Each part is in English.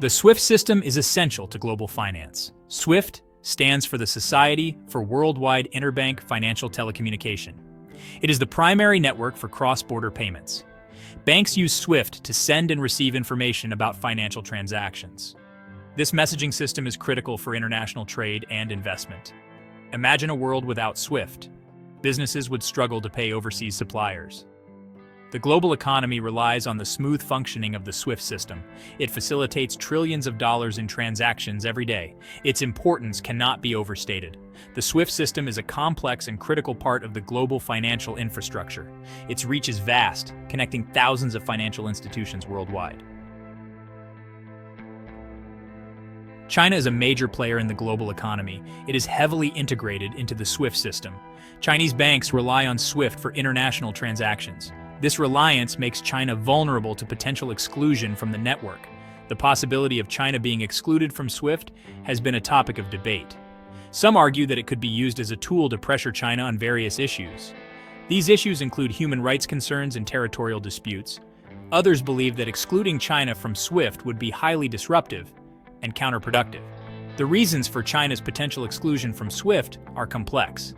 The SWIFT system is essential to global finance. SWIFT stands for the Society for Worldwide Interbank Financial Telecommunication. It is the primary network for cross-border payments. Banks use SWIFT to send and receive information about financial transactions. This messaging system is critical for international trade and investment. Imagine a world without SWIFT. Businesses would struggle to pay overseas suppliers. The global economy relies on the smooth functioning of the SWIFT system. It facilitates trillions of dollars in transactions every day. Its importance cannot be overstated. The SWIFT system is a complex and critical part of the global financial infrastructure. Its reach is vast, connecting thousands of financial institutions worldwide. China is a major player in the global economy. It is heavily integrated into the SWIFT system. Chinese banks rely on SWIFT for international transactions. This reliance makes China vulnerable to potential exclusion from the network. The possibility of China being excluded from SWIFT has been a topic of debate. Some argue that it could be used as a tool to pressure China on various issues. These issues include human rights concerns and territorial disputes. Others believe that excluding China from SWIFT would be highly disruptive and counterproductive. The reasons for China's potential exclusion from SWIFT are complex.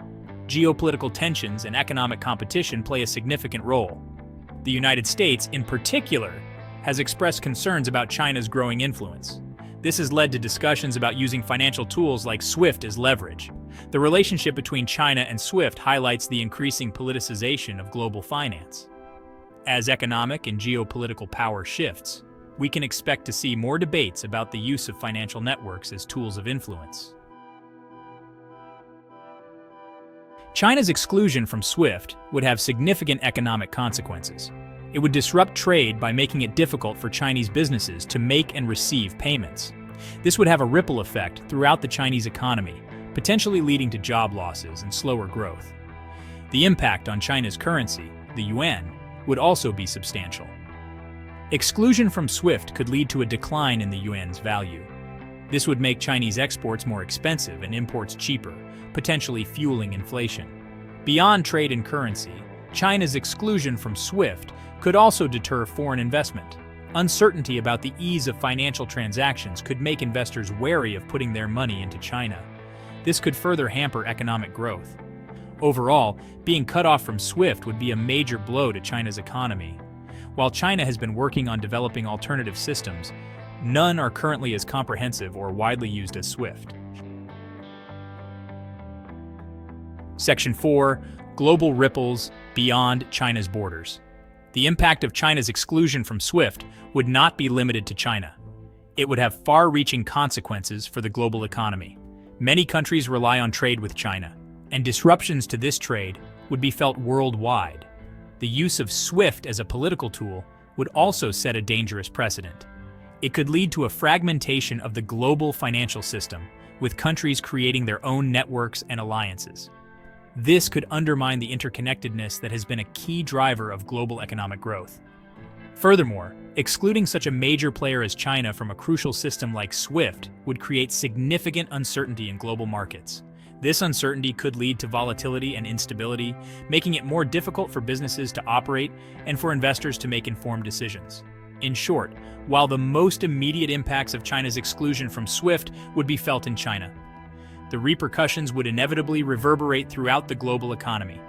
Geopolitical tensions and economic competition play a significant role. The United States, in particular, has expressed concerns about China's growing influence. This has led to discussions about using financial tools like SWIFT as leverage. The relationship between China and SWIFT highlights the increasing politicization of global finance. As economic and geopolitical power shifts, we can expect to see more debates about the use of financial networks as tools of influence. China's exclusion from SWIFT would have significant economic consequences. It would disrupt trade by making it difficult for Chinese businesses to make and receive payments. This would have a ripple effect throughout the Chinese economy, potentially leading to job losses and slower growth. The impact on China's currency, the yuan, would also be substantial. Exclusion from SWIFT could lead to a decline in the yuan's value. This would make Chinese exports more expensive and imports cheaper, potentially fueling inflation. Beyond trade and currency, China's exclusion from SWIFT could also deter foreign investment. Uncertainty about the ease of financial transactions could make investors wary of putting their money into China. This could further hamper economic growth. Overall, being cut off from SWIFT would be a major blow to China's economy. While China has been working on developing alternative systems, none are currently as comprehensive or widely used as SWIFT. Section 4. Global ripples beyond China's borders. The impact of China's exclusion from SWIFT would not be limited to China. It would have far-reaching consequences for the global economy. Many countries rely on trade with China, and disruptions to this trade would be felt worldwide. The use of SWIFT as a political tool would also set a dangerous precedent. It could lead to a fragmentation of the global financial system, with countries creating their own networks and alliances. This could undermine the interconnectedness that has been a key driver of global economic growth. Furthermore, excluding such a major player as China from a crucial system like SWIFT would create significant uncertainty in global markets. This uncertainty could lead to volatility and instability, making it more difficult for businesses to operate and for investors to make informed decisions. In short, while the most immediate impacts of China's exclusion from SWIFT would be felt in China, the repercussions would inevitably reverberate throughout the global economy.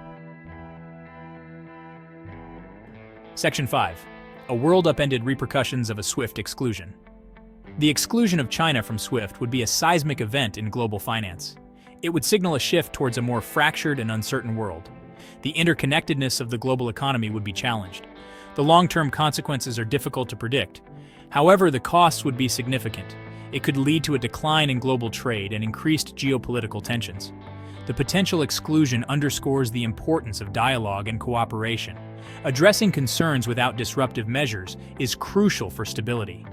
Section 5. A world upended repercussions of a SWIFT exclusion. The exclusion of China from SWIFT would be a seismic event in global finance. It would signal a shift towards a more fractured and uncertain world. The interconnectedness of the global economy would be challenged. The long-term consequences are difficult to predict. However, the costs would be significant. It could lead to a decline in global trade and increased geopolitical tensions. The potential exclusion underscores the importance of dialogue and cooperation. Addressing concerns without disruptive measures is crucial for stability.